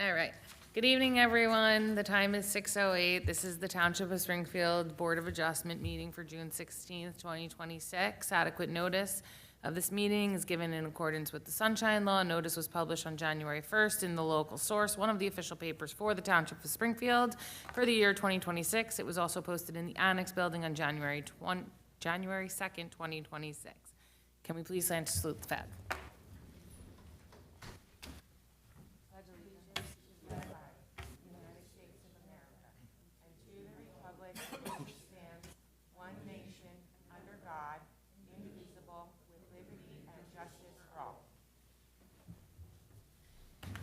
All right. Good evening, everyone. The time is 6:08. This is the Township of Springfield Board of Adjustment meeting for June 16th, 2026. Adequate notice of this meeting is given in accordance with the Sunshine Law. Notice was published on January 1st in the local source, one of the official papers for the Township of Springfield for the year 2026. It was also posted in the Annex Building on January 2nd, 2026. Can we please stand to salute the flag?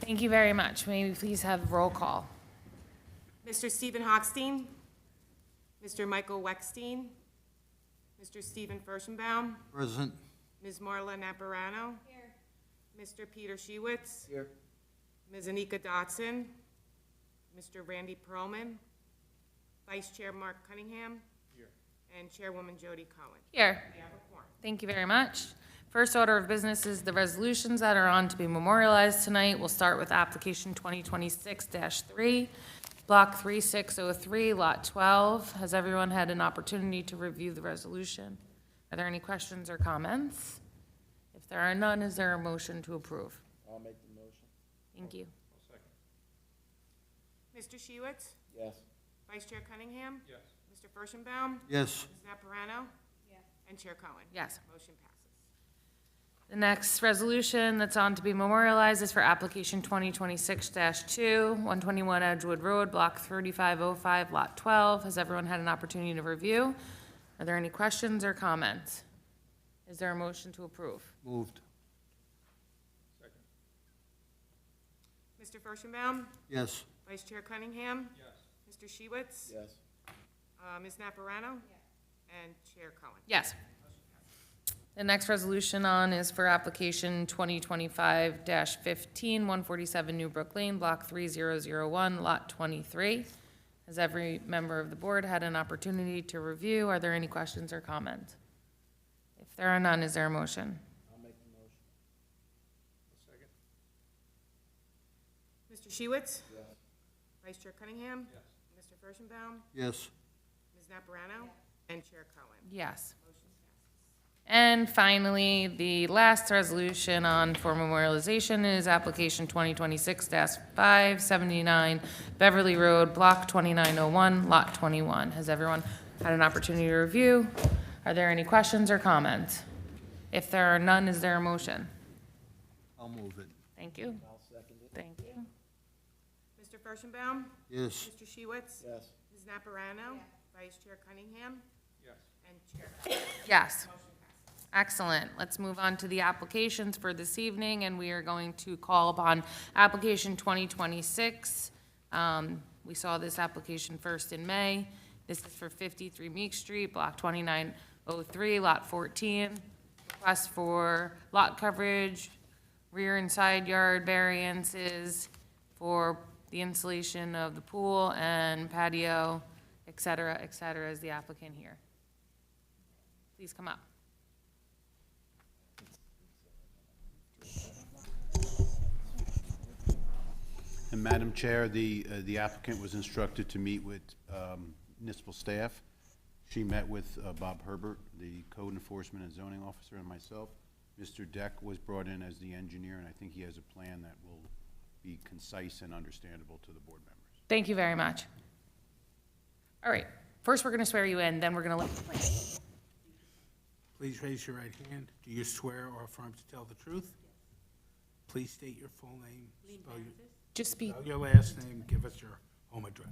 Thank you very much. May we please have roll call? Mr. Stephen Hochstein, Mr. Michael Weckstein, Mr. Stephen Furstenbaum, Present. Ms. Marla Naparano. Here. Mr. Peter Shewitz. Here. Ms. Anika Dotson, Mr. Randy Perlman, Vice Chair Mark Cunningham. Here. And Chairwoman Jody Cohen. Here. We have a quorum. Thank you very much. First order of business is the resolutions that are on to be memorialized tonight. We'll start with application 2026-3, block 3603, lot 12. Has everyone had an opportunity to review the resolution? Are there any questions or comments? If there are none, is there a motion to approve? I'll make the motion. Thank you. Mr. Shewitz, Yes. Vice Chair Cunningham. Yes. Mr. Furstenbaum, Yes. Ms. Naparano. Yes. And Chair Cohen. Yes. Motion passes. The next resolution that's on to be memorialized is for application 2026-2, 121 Edgewood Road, block 3505, lot 12. Has everyone had an opportunity to review? Are there any questions or comments? Is there a motion to approve? Moved. Mr. Furstenbaum, Yes. Vice Chair Cunningham. Yes. Mr. Shewitz. Yes. Ms. Naparano. Yes. And Chair Cohen. Yes. The next resolution on is for application 2025-15, 147 Newbrook Lane, block 3001, lot 23. Has every member of the board had an opportunity to review? Are there any questions or comments? If there are none, is there a motion? I'll make the motion. Mr. Shewitz. Yes. Vice Chair Cunningham. Yes. Mr. Furstenbaum. Yes. Ms. Naparano. And Chair Cohen. Yes. Motion passes. And finally, the last resolution on for memorialization is application 2026-5, 79 Beverly Road, block 2901, lot 21. Has everyone had an opportunity to review? Are there any questions or comments? If there are none, is there a motion? I'll move it. Thank you. I'll second it. Thank you. Mr. Furstenbaum. Yes. Mr. Shewitz. Yes. Ms. Naparano. Vice Chair Cunningham. Yes. And Chair. Yes. Excellent. Let's move on to the applications for this evening, and we are going to call upon application 2026. We saw this application first in May. This is for 53 Meek Street, block 2903, lot 14. Request for lot coverage, rear and side yard variances for the installation of the pool and patio, et cetera, is the applicant here. Please come up. And Madam Chair, the applicant was instructed to meet with municipal staff. She met with Bob Herbert, the code enforcement and zoning officer, and myself. Mr. Deck was brought in as the engineer, and I think he has a plan that will be concise and understandable to the board members. Thank you very much. All right, first we're going to swear you in, then we're going to let you play. Please raise your right hand. Do you swear or affirm to tell the truth? Please state your full name, Just speak. spell your last name, give us your home address.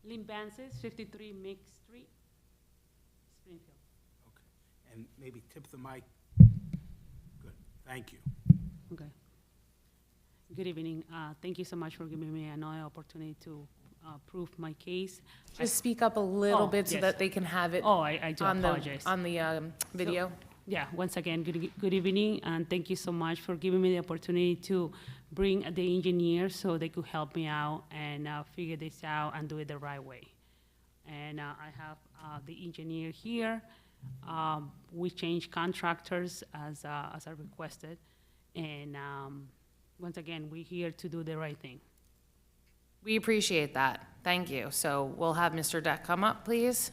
Lynn Bances, 53 Meek Street, Springfield. Okay. And maybe tip the mic. Good. Thank you. Okay. Good evening. Thank you so much for giving me another opportunity to prove my case. Just speak up a little Oh, bit so yes. that they can have it Oh, I do on apologize. the video. Yeah, once again, good evening, and thank you so much for giving me the opportunity to bring the engineer so they could help me out and figure this out and do it the right way. And I have the engineer here. We changed contractors as I requested, and once again, we're here to do the right thing. We appreciate that. Thank you. So we'll have Mr. Deck come up, please.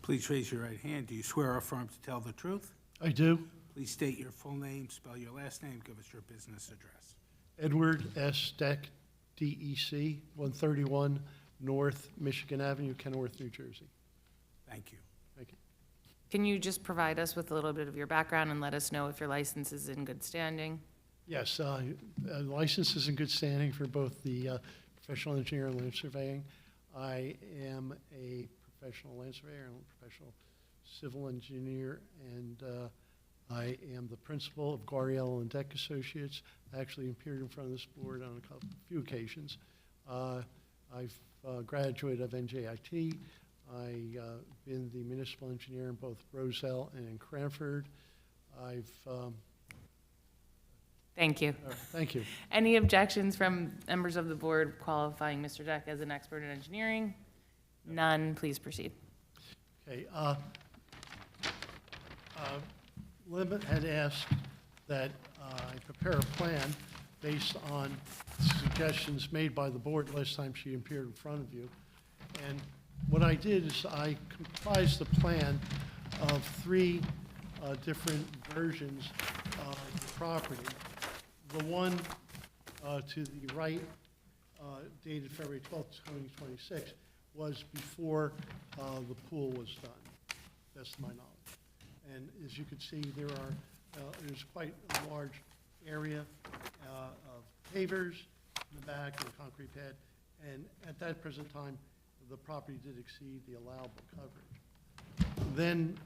Please raise your right hand. Do you swear or affirm to tell the truth? I do. Please state your full name, spell your last name, give us your business address. Edward S. Deck, DEC, 131 North Michigan Avenue, Kenworth, New Jersey. Thank you. Thank you. Can you just provide us with a little bit of your background and let us know if your license is in good standing? Yes, license is in good standing for both the professional engineer and land surveying. I am a professional land surveyor and a professional civil engineer, and I am the principal of Gariel and Deck Associates. I actually appeared in front of this board on a few occasions. I've graduated of NJIT. I've been the municipal engineer in both Roselle and in Cranford. Thank you. Thank you. Any objections from members of the board qualifying Mr. Deck as an expert in engineering? None, please proceed. Okay, Lynn had asked that I prepare a plan based on suggestions made by the board last time she appeared in front of you. And what I did is I comprised the plan of three different versions of the property. The one to the right, dated February 12th, 2026, was before the pool was done, best of my knowledge. And as you can see, there's quite a large area of pavers in the back and a concrete pad. And at that present time, the property did exceed the allowable coverage. Then,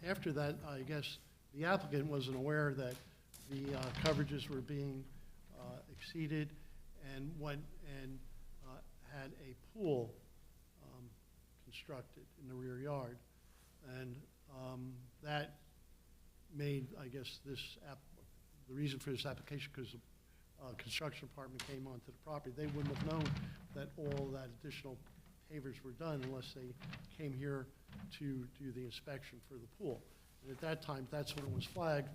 after that, I guess the applicant wasn't aware that the coverages were being exceeded and went and had a pool constructed in the rear yard. And that made, I guess, the reason for this application, because the construction department came onto the property. They wouldn't have known that all that additional pavers were done unless they came here to do the inspection for the pool. And at that time, that's when it was flagged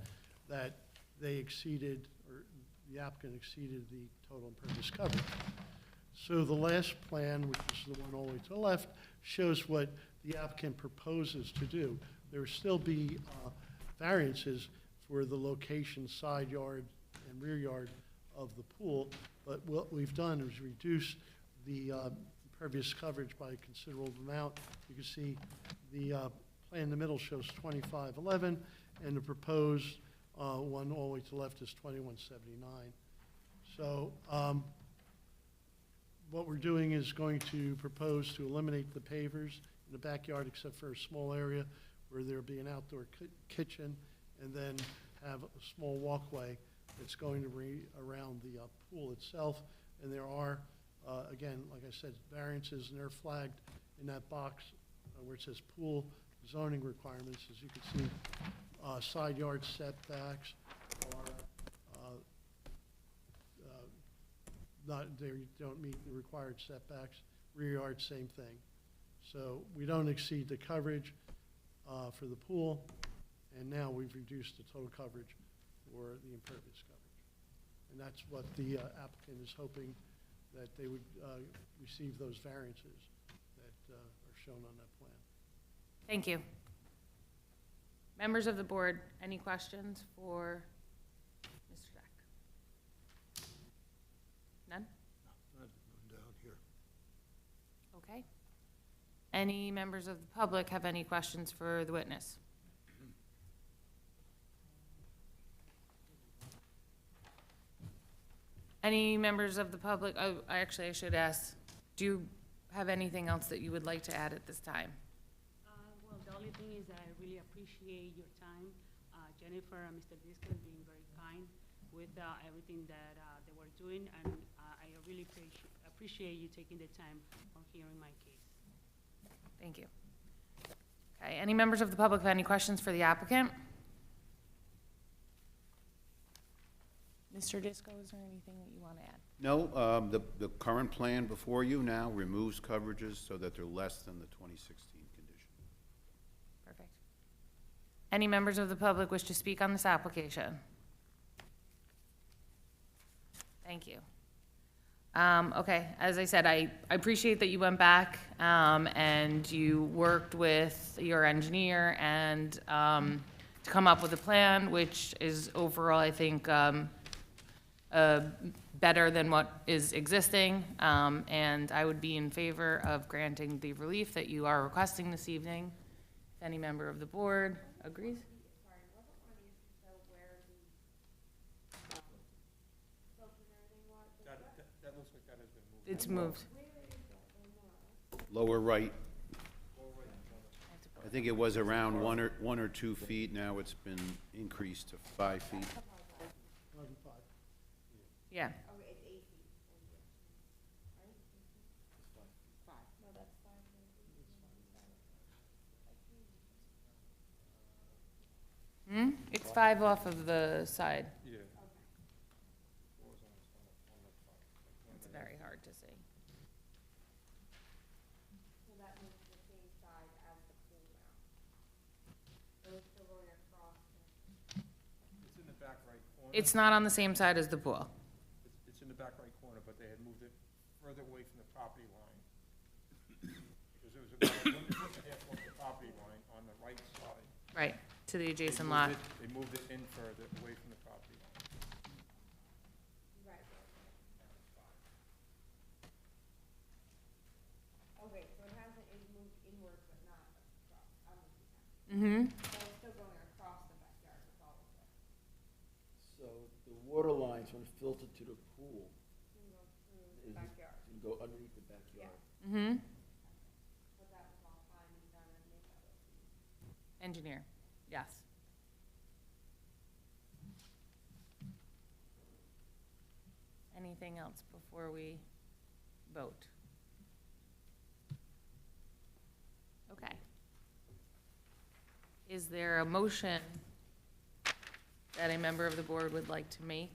that they exceeded, or the applicant exceeded the total impervious coverage. So the last plan, which is the one all the way to the left, shows what the applicant proposes to do. There will still be variances for the location, side yard, and rear yard of the pool, but what we've done is reduce the impervious coverage by a considerable amount. You can see the plan in the middle shows 2511, and the proposed one all the way to the left is 2179. So what we're doing is going to propose to eliminate the pavers in the backyard except for a small area where there'll be an outdoor kitchen, and then have a small walkway that's going to be around the pool itself. And there are, again, like I said, variances, and they're flagged in that box where it says pool zoning requirements. As you can see, side yard setbacks are they don't meet the required setbacks. Rear yard, same thing. So we don't exceed the coverage for the pool, and now we've reduced the total coverage for the impervious coverage. And that's what the applicant is hoping, that they would receive those variances that are shown on that plan. Thank you. Members of the board, any questions for Mr. Deck? None? None down here. Okay. Any members of the public have any questions for the witness? Any members of the public, oh, I should ask, do you have anything else that you would like to add at this time? Well, the only thing is that I really appreciate your time. Jennifer and Mr. Disco being very kind with everything that they were doing, and I really appreciate you taking the time on hearing my case. Thank you. Okay, any members of the public have any questions for the applicant? Mr. Disco, is there anything that you want to add? No, the current plan before you now removes coverages so that they're less than the 2016 condition. Perfect. Any members of the public wish to speak on this application? Thank you. Okay, as I said, I appreciate that you went back, and you worked with your engineer and, to come up with a plan, which is overall, I think, better than what is existing, and I would be in favor of granting the relief that you are requesting this evening. If any member of the board agrees? It's moved. Lower right. I think it was around 1 or 2 feet, now it's been increased to 5 feet. Yeah. It's 5 off of the side. Yeah. It's very hard to see. It's in the back right corner. It's not on the same side as the pool. It's in the back right corner, but they had moved it further away from the property line. Because it was about 1.5 foot off the property line on the right side. Right, to the They adjacent moved lot. They moved it in further, away from the property line. Okay, so it hasn't, it moved inward but not across, Mm-hmm. so it's still going across the backyard with all of it. So the water lines, when filtered to the pool, Through the backyard, can go underneath the backyard. Mm-hmm. but that was all fine and done and made that look. Engineer, yes. Anything else before we vote? Okay. Is there a motion that a member of the board would like to make?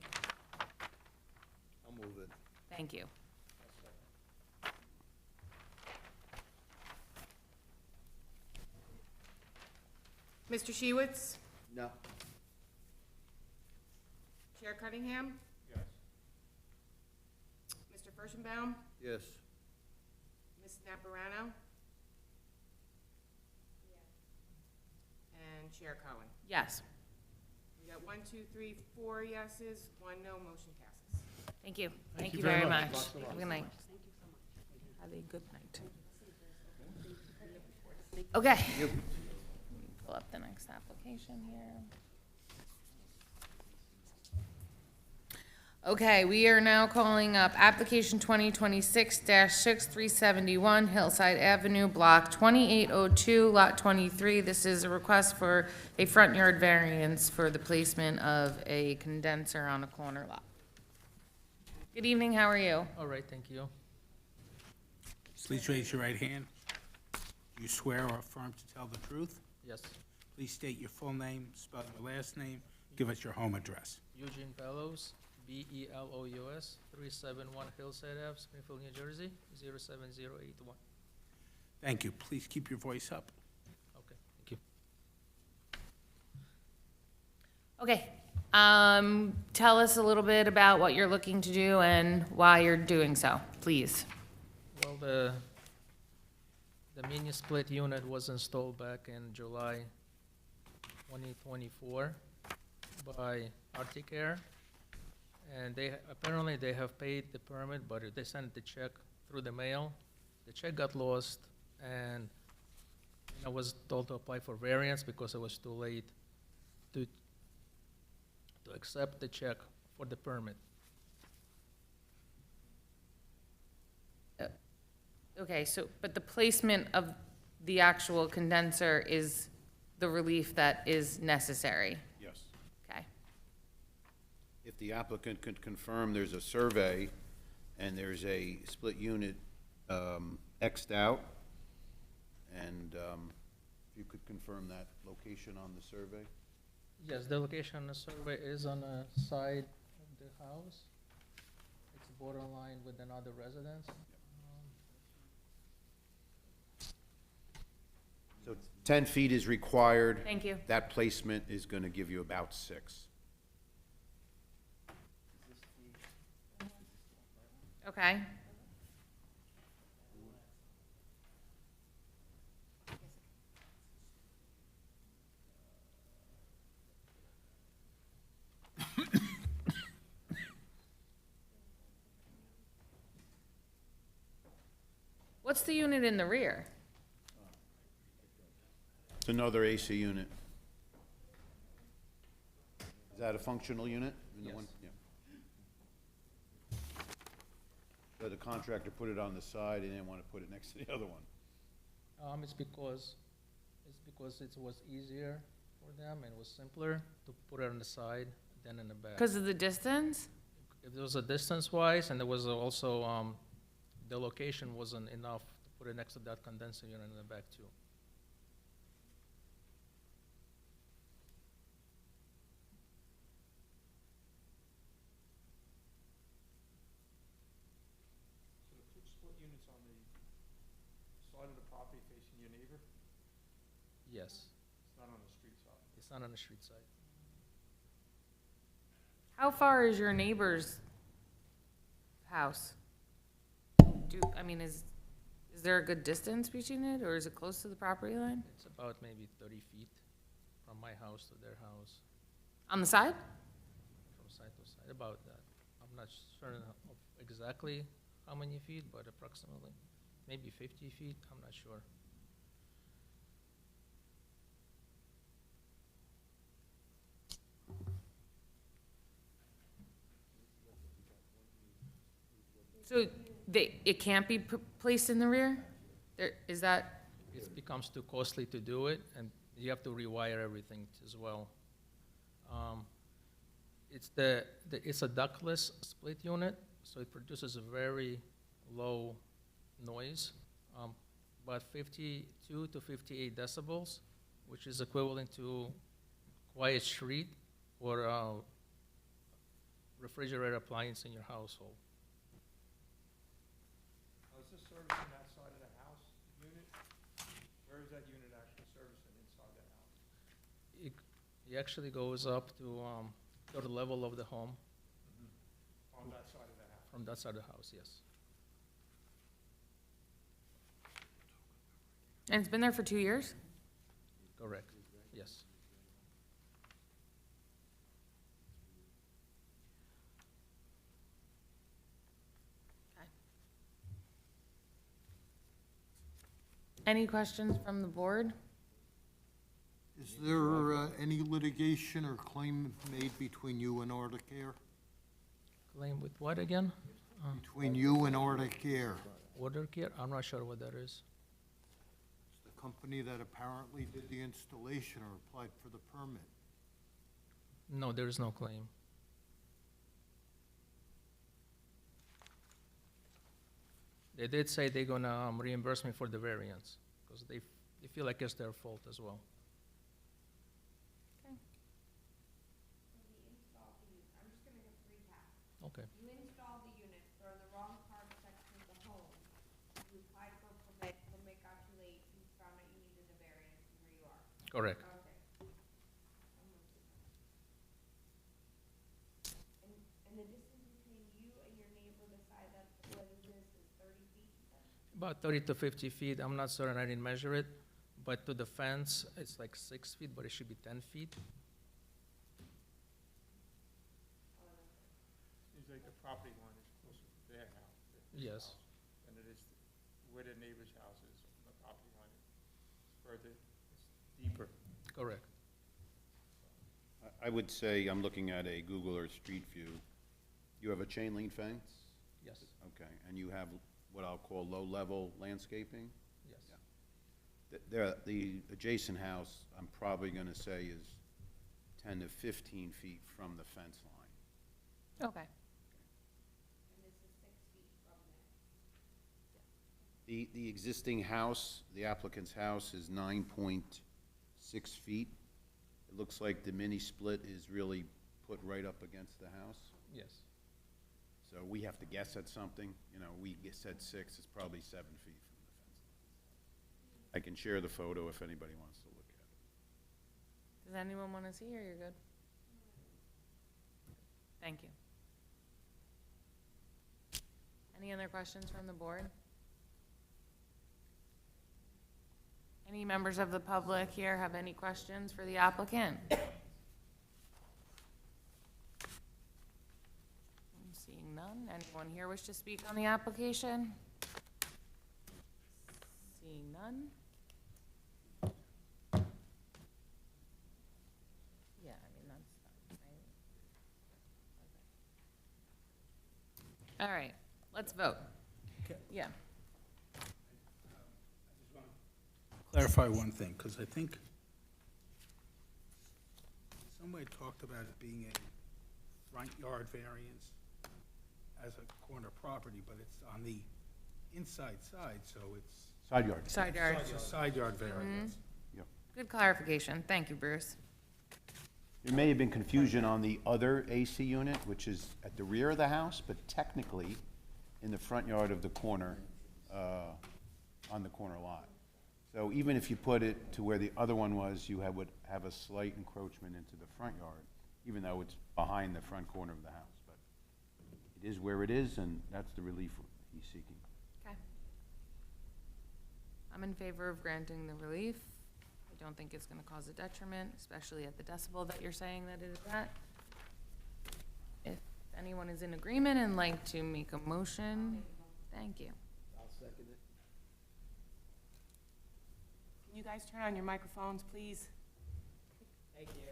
I'll move it. Thank you. Mr. Shiwitz? No. Chair Cunningham? Yes. Mr. Furstenbaum? Yes. Ms. Naparano? And Chair Cohen? Yes, We got 1, 2, 3, 4 yeses, 1 no, motion passes. thank you. Thank Thank you you very very much. much. Have a good night. Have a good night. Okay. Pull up the next application here. Okay, we are now calling up application 2026-6371 Hillside Avenue, block 2802, lot 23. This is a request for a front yard variance for the placement of a condenser on a corner lot. Good evening, how are you? All right, thank you. Please raise your right hand. Do you swear or affirm to tell the truth? Yes, Please state your full name, spell your last name, give us your home address. Eugene Bellows, Belous, 371 Hillside Ave, Springfield, New Jersey, 07081. Thank you. Please keep your voice up. Okay, thank you. Okay, tell us a little bit about what you're looking to do and why you're doing so, please. Well, the mini split unit was installed back in July 2024 by Arctic Air. And apparently they have paid the permit, but they sent the check through the mail. The check got lost, and I was told to apply for variance because it was too late to accept the check for the permit. Okay, so, but the placement of the actual condenser is the relief that is necessary, Yes. okay? If the applicant could confirm there's a survey and there's a split unit Xed out, and if you could confirm that location on the survey? Yes, the location on the survey is on the side of the house. It's borderline with another residence. So 10 feet is required. Thank you. That placement is going to give you about 6. Okay. What's the unit in the rear? It's another AC unit. Is that a functional unit? In the Yes. one? Yeah. So the contractor put it on the side, he didn't want to put it next to the other one. It's because it was easier for them and it was simpler to put it on the side than in the back. Because of the distance? If there was a distance-wise, and there was also, the location wasn't enough to put it next to that condenser unit in the back too. So the two split units on the side of the property facing your neighbor, Yes, it's not on the street side. it's not on the street side. How far is your neighbor's house? I mean, is there a good distance between it, or is it close to the property line? It's about maybe 30 feet from my house to their house, On the side? from side to side, about that. I'm not certain of exactly how many feet, but approximately, maybe 50 feet, I'm not sure. So it can't be placed in the rear? Is that, It becomes too costly to do it, and you have to rewire everything as well. It's a ductless split unit, so it produces a very low noise, about 52 to 58 decibels, which is equivalent to quiet street or refrigerator appliance in your household. Now, is this servicing that side of the house unit? Where is that unit actually servicing inside the house? It actually goes up to the level of the home, On that side of the house? from that side of the house, yes. and it's been there for 2 years? Correct, yes. Any questions from the board? Is there any litigation or claim made between you and Arctic-Air? Claim with what again? Between you and Arctic-Air, Water care? I'm not sure what that is. the company that apparently did the installation or applied for the permit? No, there is no claim. They did say they're gonna reimburse me for the variance, because they feel like it's their fault as well. I'm just gonna recap. Okay, You installed the unit, they're in the wrong part section of the home. You applied for a permit got too late, you found out you needed a variance from where you are. correct. Okay. And the distance between you and your neighbor, the side that was this is 30 feet, you said? About 30 to 50 feet, I'm not certain, I didn't measure it, but to the fence, it's like 6 feet, but it should be 10 feet. Seems like the property line is closer to their house. Yes. Than it is where their neighbor's house is. The property line is further, it's deeper. Correct. I would say, I'm looking at a Google Earth Street View. You have a chain link fence? Yes, Okay, and you have what I'll call low-level landscaping? yes. The adjacent house, I'm probably gonna say is 10 to 15 feet from the fence line. Okay. And this is 6 feet from there. The existing house, the applicant's house is 9.6 feet. It looks like the mini split is really put right up against the house. Yes. So we have to guess at something, you know, we said 6, it's probably 7 feet from the fence line. I can share the photo if anybody wants to look at it. Does anyone want to see, or you're good? Thank you. Any other questions from the board? Any members of the public here have any questions for the applicant? I'm seeing none. Anyone here wish to speak on the application? Seeing none. Yeah, I mean, that's fine, right? Okay. All right, let's vote. Yeah. Clarify one thing, because I think somebody talked about it being a front yard variance as a corner property, but it's on the inside side, so it's. Side yard. Side yard. It's a side yard variance. Yep. Good clarification. Thank you, Bruce. There may have been confusion on the other AC unit, which is at the rear of the house, but technically in the front yard of the corner, on the corner lot. So even if you put it to where the other one was, you would have a slight encroachment into the front yard, even though it's behind the front corner of the house. But it is where it is, and that's the relief he's seeking. Okay. I'm in favor of granting the relief. I don't think it's gonna cause a detriment, especially at the decibel that you're saying that it is at. If anyone is in agreement and like to make a motion, thank you. I'll second it. Can you guys turn on your microphones, please? Thank you.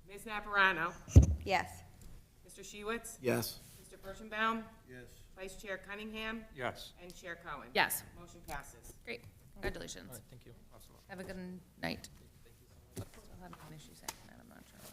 Ms. Naparano? Yes. Mr. Shiwitz? Yes. Mr. Kirschenbaum? Yes. Vice Chair Cunningham? Yes. And Chair Cohen? Yes, Motion passes. great. Congratulations. All right, thank you. Have a good night. Still having an issue saying that, I'm not sure why.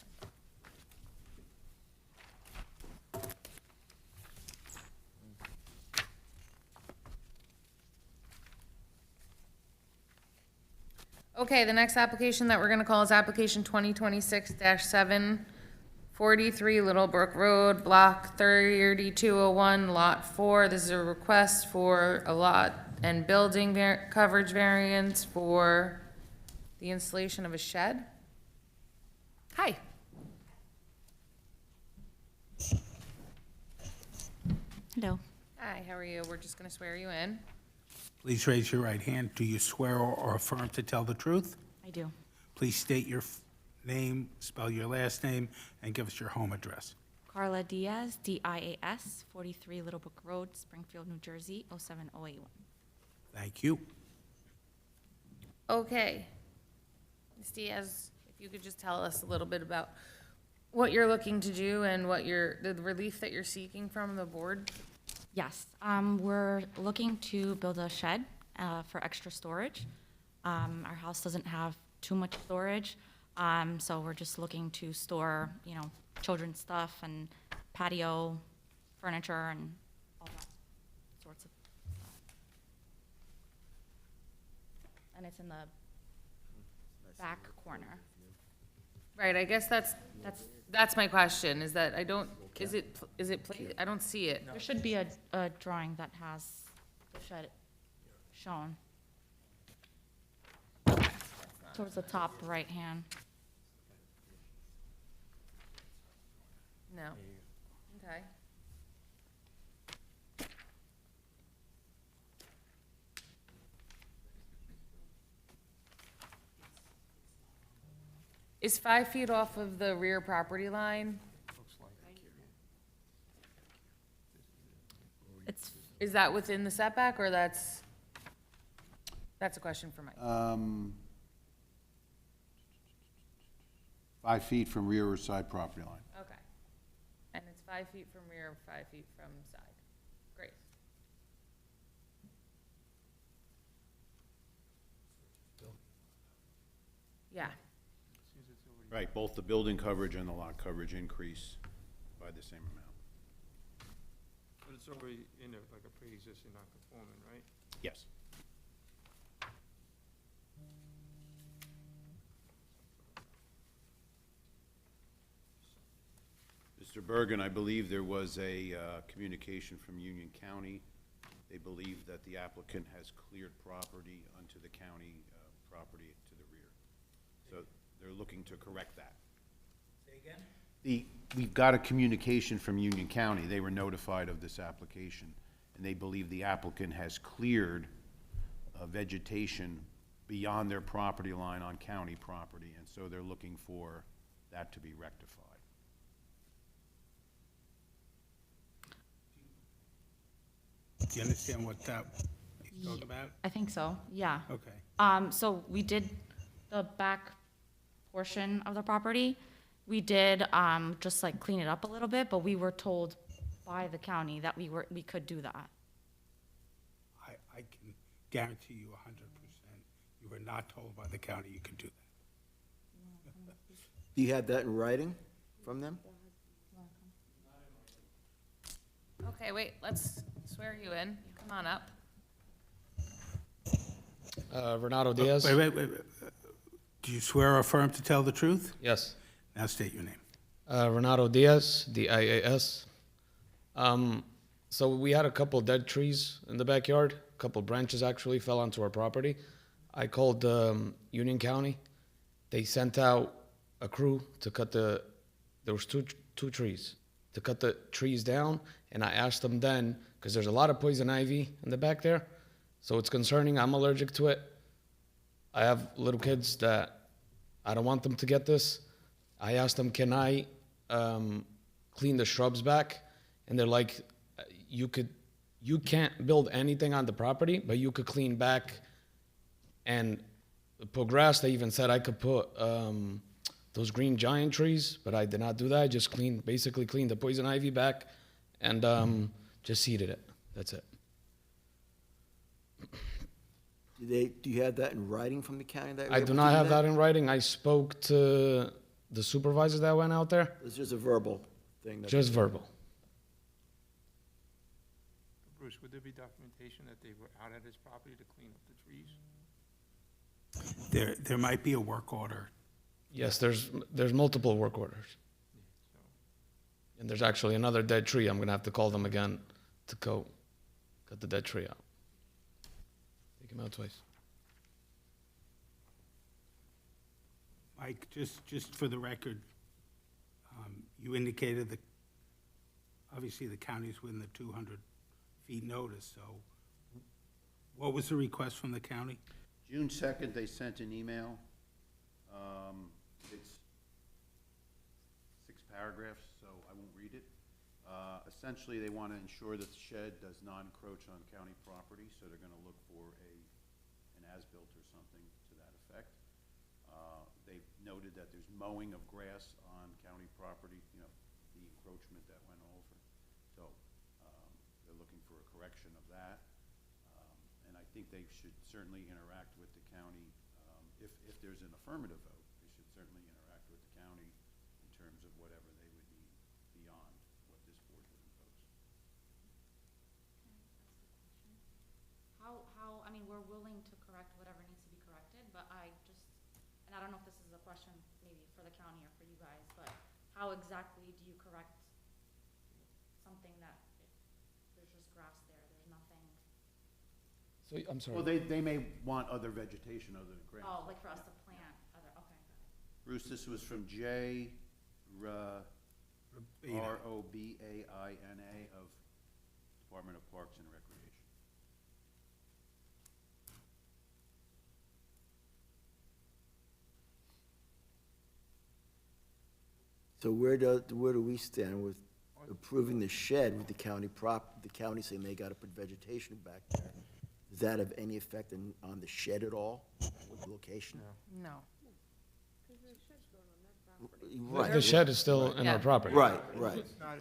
Okay, the next application that we're gonna call is application 2026-743 Little Brook Road, block 3201, lot 4. This is a request for a lot and building coverage variance for the installation of a shed. Hi. Hello, Hi, how are you? We're just gonna swear you in. Please raise your right hand. Do you swear or affirm to tell the truth? I do. Please state your name, spell your last name, and give us your home address. Carla Diaz, D-I-A-S, 43 Little Brook Road, Springfield, New Jersey, 07081. Thank you. Okay. Ms. Diaz, if you could just tell us a little bit about what you're looking to do and what the relief that you're seeking from the board. Yes, we're looking to build a shed for extra storage. Our house doesn't have too much storage, so we're just looking to store, children's stuff and patio furniture and all that sorts of stuff. And it's in the back corner. Right, I guess that's my question, is that I don't, is it, I don't see it. There should be a drawing that has the shed shown. Towards the top right hand. No. Okay. Is 5 feet off of the rear property line? It's, Is that within the setback, or that's a question for Mike? 5 feet from rear or side property line. Okay. And it's 5 feet from rear, 5 feet from side. Great. Yeah, Right, both the building coverage and the lot coverage increase by the same amount. But it's already in there, like a pre-existing non-conforming, right? Yes. Mr. Bergen, I believe there was a communication from Union County. They believe that the applicant has cleared property onto the county property to the rear. So they're looking to correct that. Say again? We've got a communication from Union County. They were notified of this application, and they believe the applicant has cleared vegetation beyond their property line on county property, and so they're looking for that to be rectified. Do you understand what that he's talking about? I think so, yeah. Okay. So we did the back portion of the property. We did, just like clean it up a little bit, but we were told by the county that we could do that. I can guarantee you 100%, you were not told by the county you could do that. Do you have that in writing from them? Okay, wait, let's swear you in. Come on up. Renato Diaz. Wait. Do you swear or affirm to tell the truth? Yes. Now state your name. Renato Diaz, D-I-A-S. So we had a couple dead trees in the backyard. A couple branches actually fell onto our property. I called Union County. They sent out a crew to cut there was two trees, to cut the trees down. And I asked them then, because there's a lot of poison ivy in the back there. So it's concerning. I'm allergic to it. I have little kids that I don't want them to get this. I asked them, can I clean the shrubs back? And they're like, you can't build anything on the property, but you could clean back and put grass. They even said I could put those green giant trees, but I did not do that. I just basically cleaned the poison ivy back and just seeded it. That's it. Do you have that in writing from the county that? I do not have that in writing. I spoke to the supervisors that went out there. It's just a verbal thing. Just verbal. Bruce, would there be documentation that they were out at his property to clean up the trees? There might be a work order. Yes, there's multiple work orders. And there's actually another dead tree. I'm gonna have to call them again to go cut the dead tree out. Take him out twice. Mike, just for the record, you indicated that obviously the county's within the 200 feet notice, so what was the request from the county? June 2nd, they sent an email. It's 6 paragraphs, so I won't read it. Essentially, they want to ensure that the shed does not encroach on county property, so they're going to look for an as-built or something to that effect. They noted that there's mowing of grass on county property, the encroachment that went over. So they're looking for a correction of that. And I think they should certainly interact with the county. If there's an affirmative vote, they should certainly interact with the county in terms of whatever they would need beyond what this board would impose. I mean, we're willing to correct whatever needs to be corrected, but I don't know if this is a question maybe for the county or for you guys, but how exactly do you correct something that there's just grass there, there's nothing? So, I'm sorry. Well, they may want other vegetation other than grass. Oh, like for us to plant other, okay. Bruce, this was from J. R-O-B-A-I-N-A of Department of Parks and Recreation. So where do we stand with approving the shed with the county the county saying they gotta put vegetation back there? Does that have any effect on the shed at all, with the location? No. Right. The shed is still in our property. Right. It's not,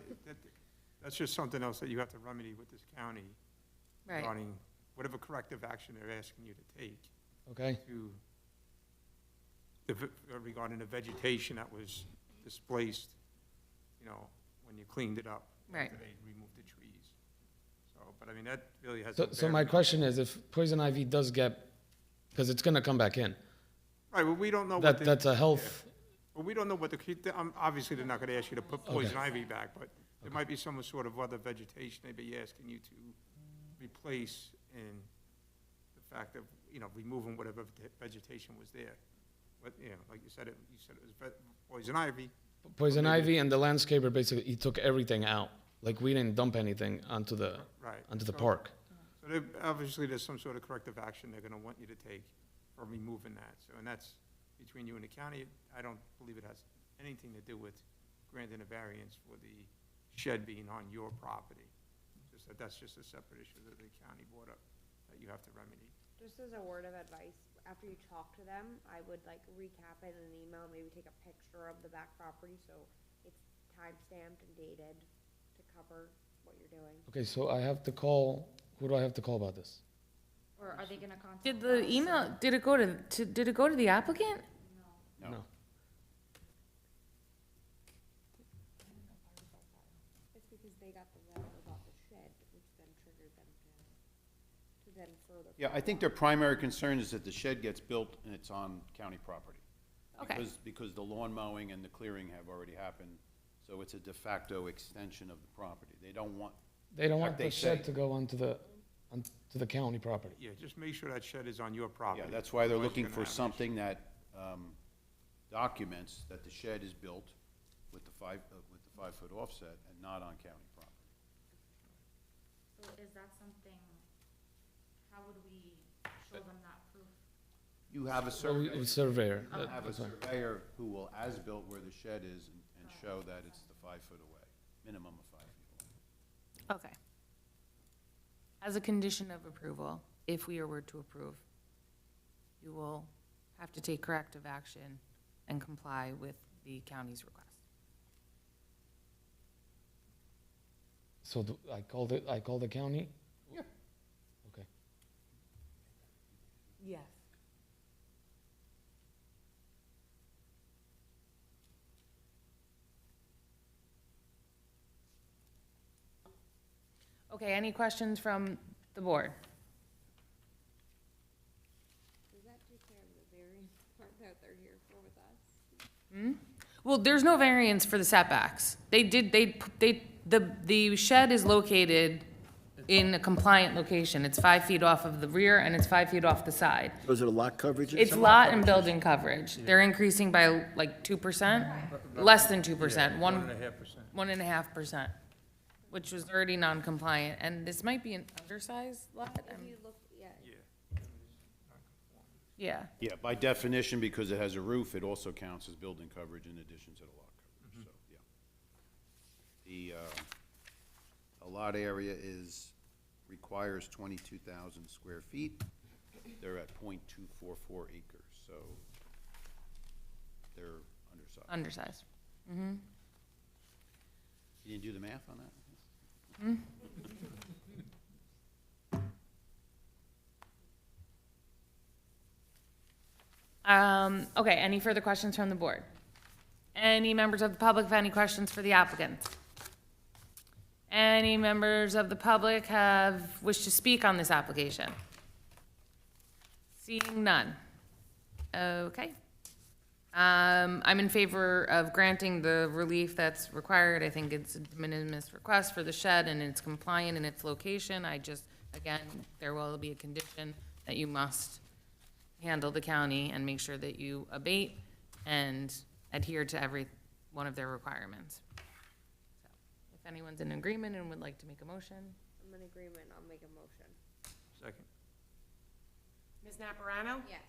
that's just something else that you have to remedy with this county Right. regarding whatever corrective action they're asking you to take Okay. regarding the vegetation that was displaced, when you cleaned it up. Right. After they removed the trees. So, but I mean, that really has. So my question is, if poison ivy does get, because it's gonna come back in, Right, well, we don't know what. that's a health, Well, we don't know what obviously, they're not gonna ask you to put poison ivy back, but there might be some sort of other vegetation they'd be asking you to replace in the fact of, removing whatever vegetation was there. But, like you said, it was poison ivy, Poison ivy, and the landscaper basically, he took everything out. Like, we didn't dump anything onto the Right. onto the So- park. So obviously, there's some sort of corrective action they're gonna want you to take for removing that. So, and that's between you and the county. I don't believe it has anything to do with granting a variance for the shed being on your property. Just that's just a separate issue that the county brought up that you have to remedy. Just as a word of advice, after you talk to them, I would like recap it in an email, maybe take a picture of the back property, so it's time-stamped and dated to cover what you're doing. Okay, so I have to call. Who do I have to call about this? Or are they gonna contact? Did the email, did it go to the applicant? No. It's because they got the letter about the shed, which then triggered them to then further. Yeah, I think their primary concern is that the shed gets built and it's on county property. Okay. Because the lawn mowing and the clearing have already happened, so it's a de facto extension of the property. They don't want, They don't In want fact, the they shed say- to go onto the county property. Yeah, just make sure that shed is on your property. yeah, that's why they're Otherwise, looking you're for gonna have an issue. something that documents that the shed is built with the 5-foot offset and not on county property. So is that something, how would we show them that proof? You have a So we surveyor, surveyor. you have a surveyor who will as-built where the shed is and show that it's the 5 foot away, minimum of 5 feet away. Okay. As a condition of approval, if we were to approve, you will have to take corrective action and comply with the county's request. So I called the county? Yeah. Okay. Yes. Okay, any questions from the board? Does that take care of the variance part that they're here for with us? Well, there's no variance for the setbacks. The shed is located in a compliant location. It's 5 feet off of the rear and it's 5 feet off the side. Those are the lot coverages? It's lot and building coverage. They're increasing by like 2%, less than 2%, 1.5%. 1.5%, which was already non-compliant. And this might be an undersized lot. If you look, yeah, Yeah. Yeah, by definition, because it has a roof, it also counts as building coverage in addition to the lot coverage, so, yeah. The lot area requires 22,000 square feet. They're at .244 acres, so they're undersized. Undersized. You didn't do the math on that? Okay, any further questions from the board? Any members of the public have any questions for the applicant? Any members of the public wish to speak on this application? Seeing none. Okay. I'm in favor of granting the relief that's required. I think it's a de minimis request for the shed and it's compliant in its location. Again, there will be a condition that you must handle the county and make sure that you abate and adhere to every one of their requirements. So, if anyone's in agreement and would like to make a motion, I'm in agreement, I'll make a motion. Second. Ms. Naparano? Yes.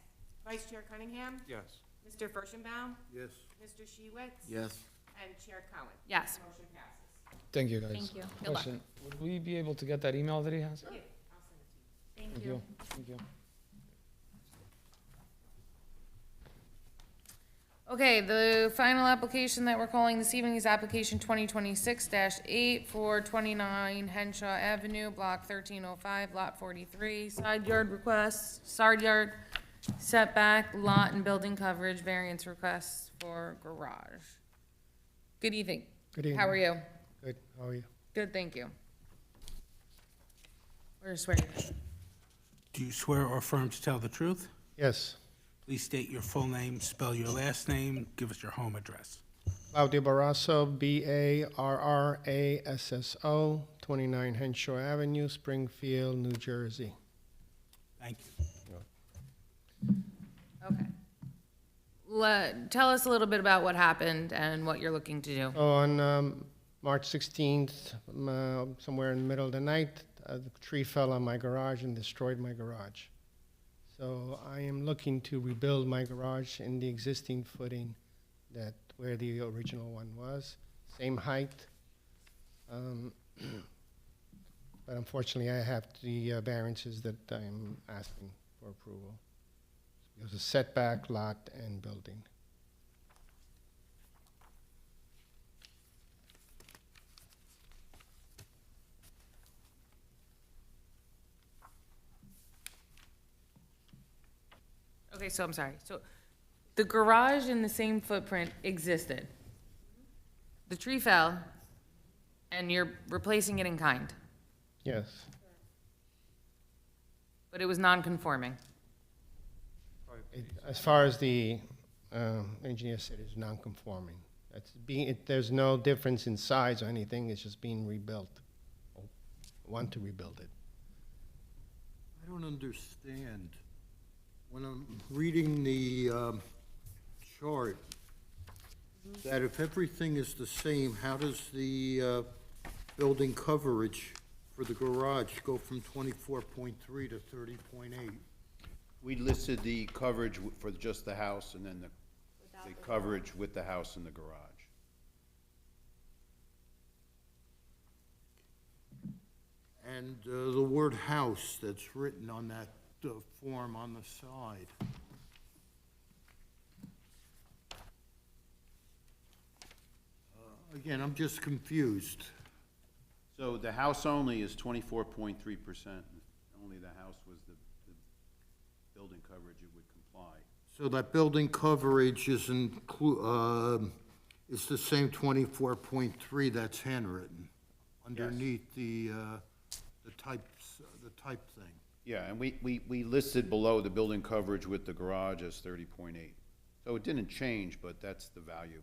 Vice Chair Cunningham? Yes. Mr. Furstenbaum? Yes. Mr. Shiwitz? Yes. And Chair Cohen? yes. Motion passes. Thank you, guys. Thank you. Good luck. Question, would we be able to get that email that he has? Yeah, I'll send it to you. Thank you. Thank you. Okay, the final application that we're calling this evening is application 2026-8 for 29 Henshaw Avenue, block 1305, lot 43, side yard request, side yard setback, lot and building coverage, variance requests for garage. Good evening. Good evening. How are you? Good, how are you? Good, thank you. We're swearing. Do you swear or affirm to tell the truth? Yes, Please state your full name, spell your last name, give us your home address. Claudio Barrasso, Barrasso, 29 Henshaw Avenue, Springfield, New Jersey. Thank you. Okay. Tell us a little bit about what happened and what you're looking to do. On March 16th, somewhere in the middle of the night, the tree fell on my garage and destroyed my garage. So I am looking to rebuild my garage in the existing footing that where the original one was, same height. But unfortunately, I have the variances that I'm asking for approval. It was a setback, lot, and building. Okay, so I'm sorry. So the garage in the same footprint existed. The tree fell, and you're replacing it in kind, Yes. but it was non-conforming. As far as the engineer said, it's non-conforming. There's no difference in size or anything, it's just being rebuilt. Want to rebuild it. I don't understand. When I'm reading the chart, that if everything is the same, how does the building coverage for the garage go from 24.3 to 30.8? We listed the coverage for just the house and then the coverage with the house and the garage. And the word house that's written on that form on the side. Again, I'm just confused. So the house only is 24.3%. Only the house was the building coverage, it would comply. So that building coverage is it's the same 24.3 that's handwritten underneath the type thing. Yeah, and we listed below the building coverage with the garage as 30.8. So it didn't change, but that's the value.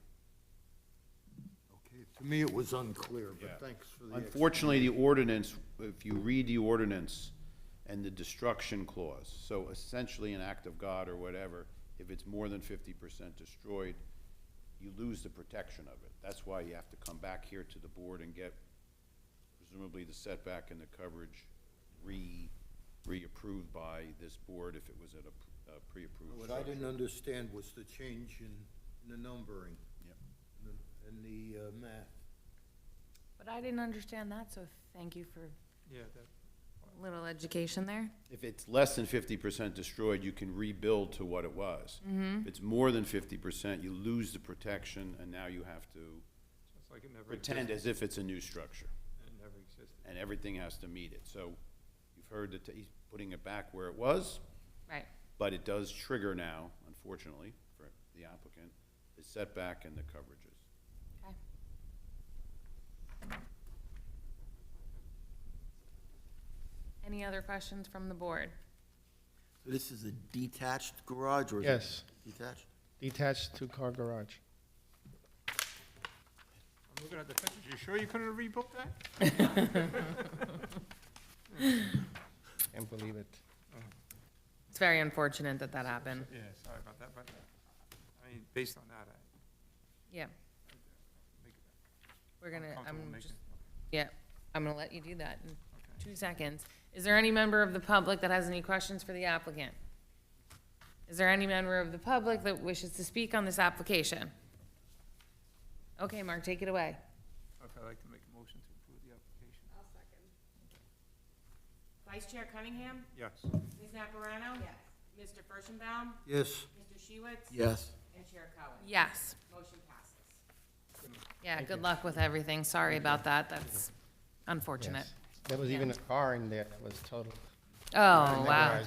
Okay, to me, it was unclear, Yeah. but thanks for the. Unfortunately, the ordinance, if you read the ordinance and the destruction clause, so essentially an act of God or whatever, if it's more than 50% destroyed, you lose the protection of it. That's why you have to come back here to the board and get presumably the setback and the coverage reapproved by this board if it was at a pre-approved What I structure. didn't understand was the change in the numbering. Yep. And the math. But I didn't understand that, so thank you for Yeah, that, a little education there. If it's less than 50% destroyed, you can rebuild to what it was. If it's more than 50%, you lose the protection, and now you have to so it's like it never pretend existed. as if it's a new structure, It never existed. and everything has to meet it. So you've heard that he's putting it back where it was, Right. but it does trigger now, unfortunately, for the applicant, the setback and the coverages. Okay. Any other questions from the board? So this is a detached garage, or is it? Yes, Detached? detached two-car garage. I'm looking at the pictures, you sure you couldn't have rebuilt that? Can't believe it. It's very unfortunate that that happened. Yeah, sorry about that, but, I mean, based on that, Yeah, make it we're gonna, comfortable I'm making just, it. yeah, I'm gonna let you do that in 2 seconds. Is there any member of the public that has any questions for the applicant? Is there any member of the public that wishes to speak on this application? Okay, Mark, take it away. Okay, I'd like to make a motion to approve the application. I'll second. Vice Chair Cunningham? Yes. Ms. Naparano? Yes. Mr. Furstenbaum? Yes. Mr. Shiwitz? Yes. And Chair Cohen? Yes. Motion passes. Yeah, good luck with everything. Sorry about that. That's unfortunate. Yes. There was even a car in there that was totaled. Oh, in the wow.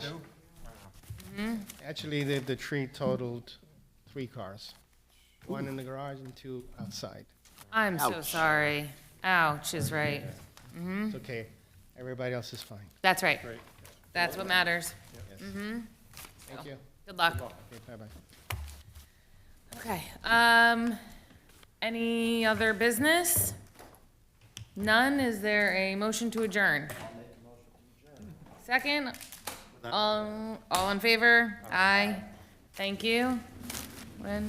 garage. Actually, the tree totaled 3 cars. 1 in the garage and 2 outside. I'm so Ouch. sorry. Ouch is right. It's okay. Everybody else is fine. That's right. That's what matters. Yes. Thank you. Good luck. Okay, bye-bye. Okay, any other business? None? Is there a motion to adjourn? Second? All in favor? Aye. Thank you. when